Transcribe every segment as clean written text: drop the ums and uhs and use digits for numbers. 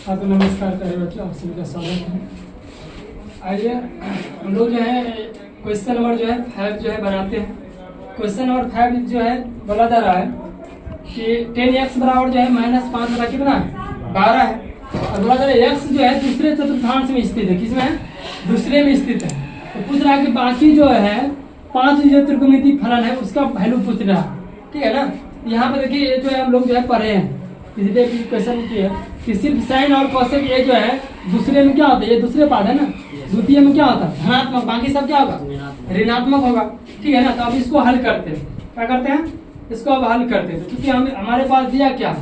हाँ तो नमस्कार प्यारे बच्चों, आप सभी का स्वागत है। आइए हम लोग जो है क्वेश्चन नंबर जो है 5 जो है बनाते हैं। क्वेश्चन नंबर 5 जो है बोला जा रहा है कि 10x बराबर जो है -5 बटा कितना है 12 है। और बोला जा रहा है x जो है दूसरे चतुर्थांश में स्थित है। किसमें है? दूसरे में स्थित है। तो पूछ रहा है कि बाकी जो है 5 जो त्रिकोणमितीय फलन है उसका वैल्यू पूछ रहा है। ठीक है ना। यहाँ पर देखिए ये जो है हम लोग जो है पढ़े हैं, इसलिए क्वेश्चन किया कि सिर्फ साइन और कोसेक ये जो है दूसरे में क्या होता है, ये दूसरे पाद है ना, द्वितीय में क्या होता है धनात्मक, बाकी सब क्या होगा ऋणात्मक होगा। ठीक है ना। तो अब इसको हल करते हैं। क्या करते हैं? इसको अब हल करते हैं। तो क्योंकि हमारे पास दिया क्या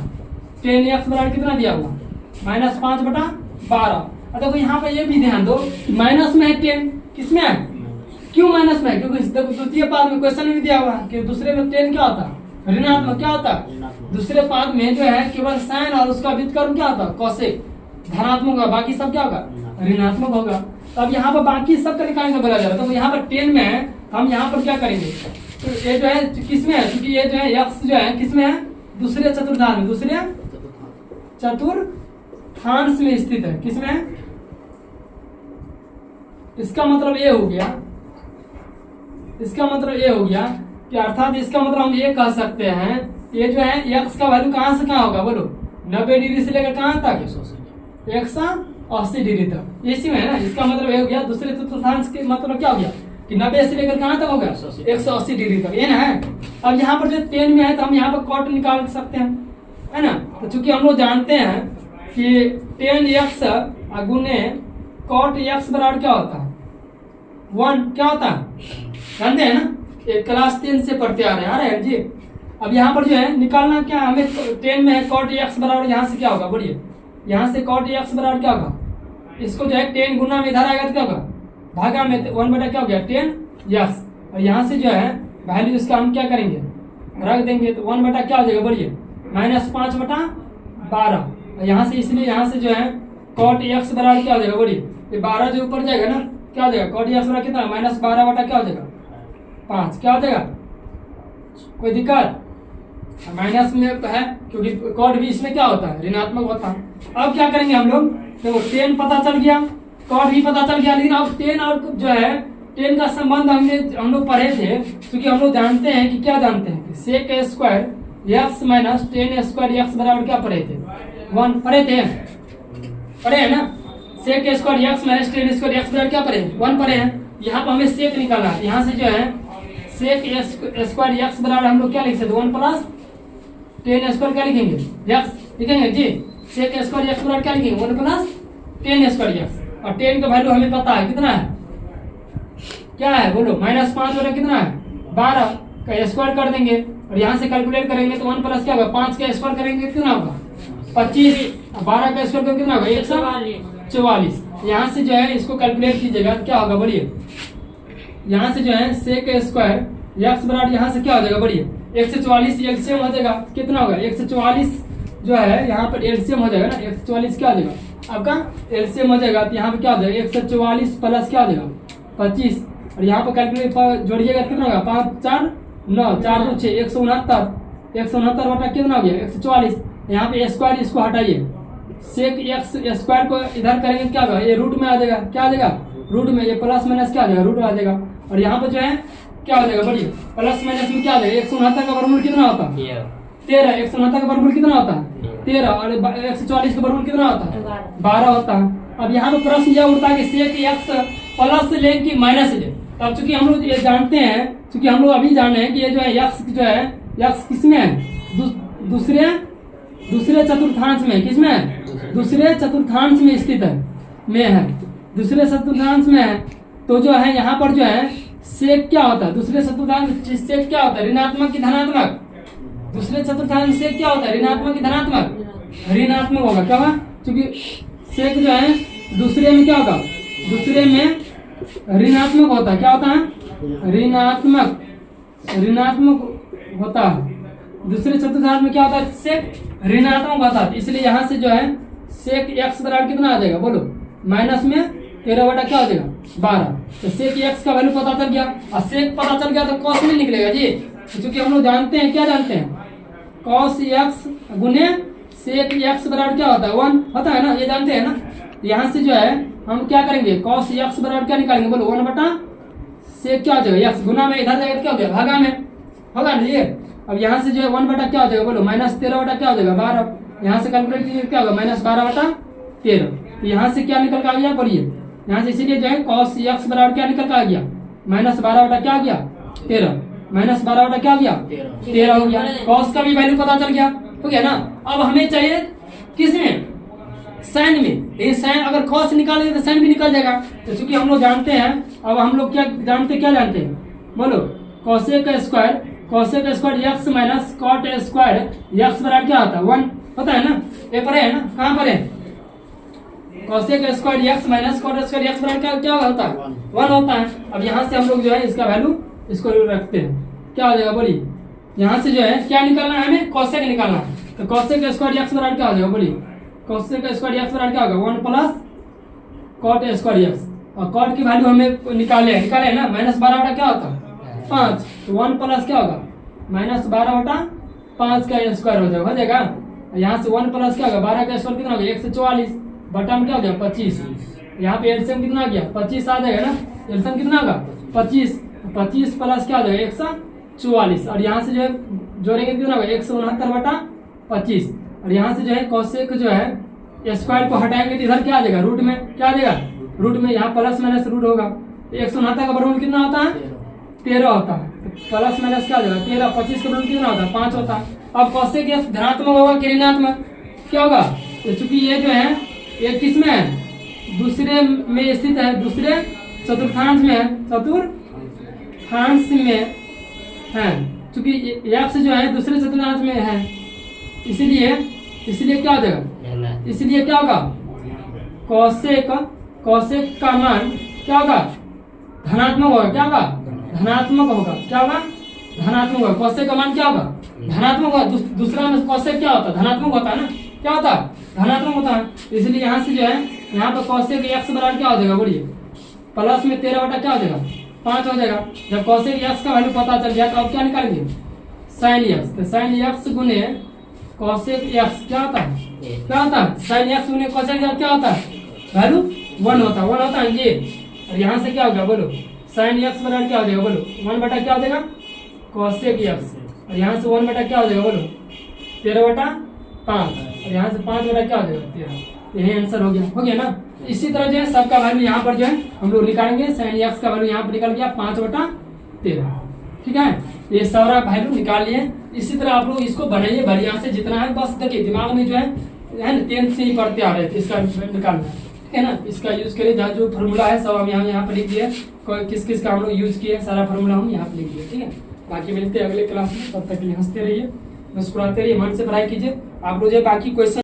10x बराबर कितना दिया हुआ -5 बटा 12। देखो यहाँ पर ये भी ध्यान दो माइनस में है 10, किसमें है? क्यों माइनस में है? क्योंकि द्वितीय पाद में क्वेश्चन में दिया हुआ है कि दूसरे में 10 क्या होता है ऋणात्मक। क्या होता है दूसरे पाद में जो है केवल साइन और उसका व्युत्क्रम क्या होता है कोसेक धनात्मक होगा, बाकी सब क्या होगा ऋणात्मक होगा। तो अब यहाँ पर बाकी सब का निकालने बोला जा रहा है। तो यहाँ पर 10 में है, हम यहाँ पर क्या करेंगे? तो ये जो है किसमें है? क्योंकि ये जो है x जो है किसमें है? दूसरे चतुर्थांश में, दूसरे चतुर्थांश में स्थित है। किसमें है? इसका मतलब ये हो गया, इसका मतलब ये हो गया कि अर्थात इसका मतलब हम ये कह सकते हैं ये जो है x का वैल्यू कहां से कहां होगा बोलो 90 डिग्री से लेकर कहां तक 180 डिग्री तक, इसी में है ना। इसका मतलब ये हो गया दूसरे चतुर्थांश के मतलब क्या हो गया कि 90 से लेकर कहां तक होगा 180 डिग्री तक, ये ना है। अब यहाँ पर जो 10 में है तो हम यहाँ पर कॉट निकाल सकते हैं, है ना। तो चूंकि हम लोग जानते हैं कि 10x गुने कॉट x बराबर क्या होता है 1, क्या होता है जानते हैं ना, एक क्लास 10 से पढ़ते आ रहे हैं जी। अब यहाँ पर जो है निकालना क्या हमें 10 में है कॉट x बराबर यहाँ से क्या होगा बोलिए, यहाँ से कॉट x बराबर क्या होगा, इसको जो है 10 गुना में इधर आएगा तो क्या होगा भागा में 1 बटा क्या हो गया 10x, और यहाँ से जो है वैल्यू इसका हम क्या करेंगे रख देंगे तो 1 बटा क्या हो जाएगा बोलिए -5 बटा 12। और यहाँ से इसलिए यहाँ से जो है कॉट x बराबर क्या हो जाएगा बोलिए, ये 12 जो ऊपर जाएगा ना क्या हो जाएगा कॉट x बराबर कितना -12 बटा क्या हो जाएगा 5, क्या हो जाएगा? कोई दिक्कत? माइनस में है क्योंकि कॉट भी इसमें क्या होता है ऋणात्मक होता है। अब क्या करेंगे हम लोग, तो 10 पता चल गया, कॉट भी पता चल गया, लेकिन अब 10 और जो है 10 का संबंध हम लोग पढ़े थे, क्योंकि हम लोग जानते हैं कि क्या जानते हैं sec square x minus 10 square x बराबर क्या पढ़े थे 1 पढ़े थे, पढ़े है ना। Sec square x minus 10 square x बराबर क्या पढ़े 1 पढ़े हैं। यहाँ पर हमें सेक निकालना है, यहाँ से जो है सेक स्क्वायर x बराबर हम लोग क्या लिख सकते 1 प्लस 10 स्क्वायर क्या लिखेंगे x लिखेंगे जी। सेक स्क्वायर x बराबर क्या लिखेंगे 1 प्लस 10 स्क्वायर x, और 10 का वैल्यू हमें पता है कितना है, क्या है बोलो -5 बटा कितना है 12 का स्क्वायर कर देंगे, और यहाँ से कैलकुलेट करेंगे तो 1 प्लस क्या होगा 5 का स्क्वायर करेंगे कितना होगा 25, 12 का स्क्वायर कितना होगा 144। यहाँ से जो है इसको कैलकुलेट कीजिएगा क्या होगा बोलिए, यहाँ से जो है सेक स्क्वायर x बराबर यहाँ से क्या हो जाएगा बढ़िए 144 एलसीएम हो जाएगा, कितना होगा 144 जो है यहाँ पर एलसीएम हो जाएगा ना, 144 क्या हो जाएगा आपका एलसीएम हो जाएगा। तो यहाँ पे क्या हो जाएगा 144 प्लस क्या हो जाएगा 25, और यहाँ पर कैलकुलेट जोड़िएगा कितना होगा 5 4 9 4 2 6 169 बटा कितना हो गया 144। यहाँ पे स्क्वायर इसको हटाइए, सेक x स्क्वायर को इधर करेंगे क्या होगा ये रूट में आ जाएगा, क्या आ जाएगा रूट में, ये प्लस माइनस क्या आ जाएगा रूट आ जाएगा, और यहाँ पर जो है क्या हो जाएगा बढ़िया प्लस माइनस में क्या आ जाएगा 169 का वर्गमूल कितना होता है 13, 169 का वर्गमूल कितना होता है 13, और 144 का वर्गमूल कितना होता है 12 होता है। अब यहाँ पे प्रश्न यह उठता है कि सेक x प्लस ले कि माइनस ले। तो अब चूंकि हम लोग ये जानते हैं, चूंकि हम लोग अभी जाने हैं कि ये जो है x किसमें है दूसरे चतुर्थांश में, किसमें है दूसरे चतुर्थांश में स्थित है दूसरे चतुर्थांश में है। तो जो है यहाँ पर जो है सेक क्या होता है दूसरे चतुर्थांश सेक क्या होता है ऋणात्मक की धनात्मक, दूसरे चतुर्थांश सेक क्या होता है ऋणात्मक की धनात्मक, ऋणात्मक होगा क्या होगा, क्योंकि सेक जो है दूसरे में क्या होगा दूसरे में ऋणात्मक होता है, क्या होता है ऋणात्मक होता है। दूसरे चतुर्थांश में क्या होता है सेक ऋणात्मक होता है, इसलिए यहाँ से जो है सेक x बराबर कितना आ जाएगा बोलो माइनस में 13 बटा क्या हो जाएगा 12। तो सेक x का वैल्यू पता चल गया, और सेक पता चल गया तो कॉस में निकलेगा जी, क्योंकि हम लोग जानते हैं क्या जानते हैं कॉस x गुने सेक एक्स बराबर क्या होता है 1 होता है ना, ये जानते हैं ना। यहाँ से जो है हम क्या करेंगे कॉस एक्स बराबर क्या निकालेंगे बोलो 1 बटा सेक क्या हो जाएगा एक्स, गुना में इधर जाएगा क्या हो गया भागा में होगा ना ये। अब यहाँ से जो है 1 बटा क्या हो जाएगा बोलो -13 बटा क्या हो जाएगा 12। यहाँ से कैलकुलेट कीजिए क्या होगा -12 बटा 13। तो यहाँ से क्या निकल के आ गया बोलिए यहाँ से, इसीलिए जो है कॉस एक्स बराबर क्या निकल के आ गया -12 बटा क्या आ गया 13, -12 बटा क्या आ गया 13 हो गया। कॉस का भी वैल्यू पता चल गया, हो गया ना। अब हमें चाहिए किसमें साइन में, ये साइन अगर कॉस निकालेंगे तो साइन भी निकल जाएगा। तो चूंकि हम लोग जानते हैं, अब हम लोग क्या जानते हैं बोलो cosec square x minus cot square x बराबर क्या होता है 1 होता है ना, ये पर है ना, कहाँ पर है cosec square x minus cot square x बराबर क्या होता है 1 होता है। अब यहाँ से हम लोग जो है इसका वैल्यू इसको रखते हैं, क्या हो जाएगा बोलिए यहाँ से जो है क्या निकालना है हमें कॉसेक निकालना है। तो कॉसेक स्क्वायर एक्स बराबर क्या हो जाएगा बोलिए कॉसेक स्क्वायर एक्स बराबर क्या होगा 1 प्लस कॉट स्क्वायर एक्स, और कॉट की वैल्यू हमें निकाले है ना -12 बटा क्या होता है 5, तो 1 प्लस क्या होगा -12 बटा 5 का स्क्वायर हो जाएगा। यहाँ से 1 प्लस क्या होगा 12 का स्क्वायर कितना हो गया 144 बटा में क्या हो गया 25। यहाँ पे एलसीएम कितना आ गया 25 आ जाएगा ना, एलसीएम कितना होगा 25 प्लस क्या हो जाएगा 144, और यहाँ से जो है जोड़ेंगे कितना होगा 169 बटा 25। और यहाँ से जो है कॉसेक जो है स्क्वायर को हटाएंगे तो इधर क्या आ जाएगा रूट में क्या आ जाएगा रूट में, यहाँ प्लस माइनस रूट होगा। तो 169 का वर्गमूल कितना होता है 13 होता है, तो प्लस माइनस क्या आ जाएगा 13, 25 का वर्गमूल कितना होता है 5 होता है। अब कॉसेक धनात्मक होगा कि ऋणात्मक क्या होगा, तो चूंकि ये जो है ये किसमें है दूसरे में स्थित है, दूसरे चतुर्थांश में है, चतुर्थांश में है, चूंकि एक्स जो है दूसरे चतुर्थांश में है, इसलिए क्या हो जाएगा इसलिए क्या होगा कॉसेक का मान क्या होगा धनात्मक होगा, क्या होगा धनात्मक होगा, क्या होगा धनात्मक होगा। कॉसेक का मान क्या होगा धनात्मक होगा, दूसरा में कॉसेक क्या होता है धनात्मक होता है ना, क्या होता है धनात्मक होता है। इसलिए यहाँ से जो है यहाँ पर कॉसेक एक्स बराबर क्या हो जाएगा बोलिए प्लस में 13 बटा क्या हो जाएगा 5 हो जाएगा। जब कॉसेक एक्स का वैल्यू पता चल गया तो अब क्या निकालेंगे साइन एक्स, तो साइन एक्स गुने कॉसेक एक्स क्या होता है साइन एक्स गुने कॉसेक एक्स क्या होता है वैल्यू 1 होता है ये। और यहाँ से क्या होगा बोलो साइन एक्स बराबर क्या हो जाएगा बोलो 1 बटा क्या हो जाएगा कॉसेक एक्स, और यहाँ से 1 बटा क्या हो जाएगा बोलो 13 बटा 5, और यहाँ से 5 बटा क्या हो जाएगा 13। यही आंसर हो गया ना। इसी तरह जो है सबका वैल्यू यहाँ पर जो है हम लोग निकालेंगे, साइन एक्स का वैल्यू यहाँ पर निकल गया 5 बटा 13, ठीक है। ये सारा वैल्यू निकाल लिए। इसी तरह आप लोग इसको बनाइए बढ़िया से जितना है, बस देखिए दिमाग में जो है ना 10th से ही पढ़ते आ रहे थे इसका निकालना, ठीक है ना। इसका यूज करिए, जहाँ जो फॉर्मूला है सब हम यहाँ पर लिख दिए, किस किस का हम लोग यूज किए सारा फॉर्मूला हम यहाँ पर लिख दिए, ठीक है। बाकी मिलते हैं अगले क्लास में, तब तक के लिए हंसते रहिए मुस्कुराते रहिए, मन से पढ़ाई कीजिए। आप लोग जो बाकी क्वेश्चन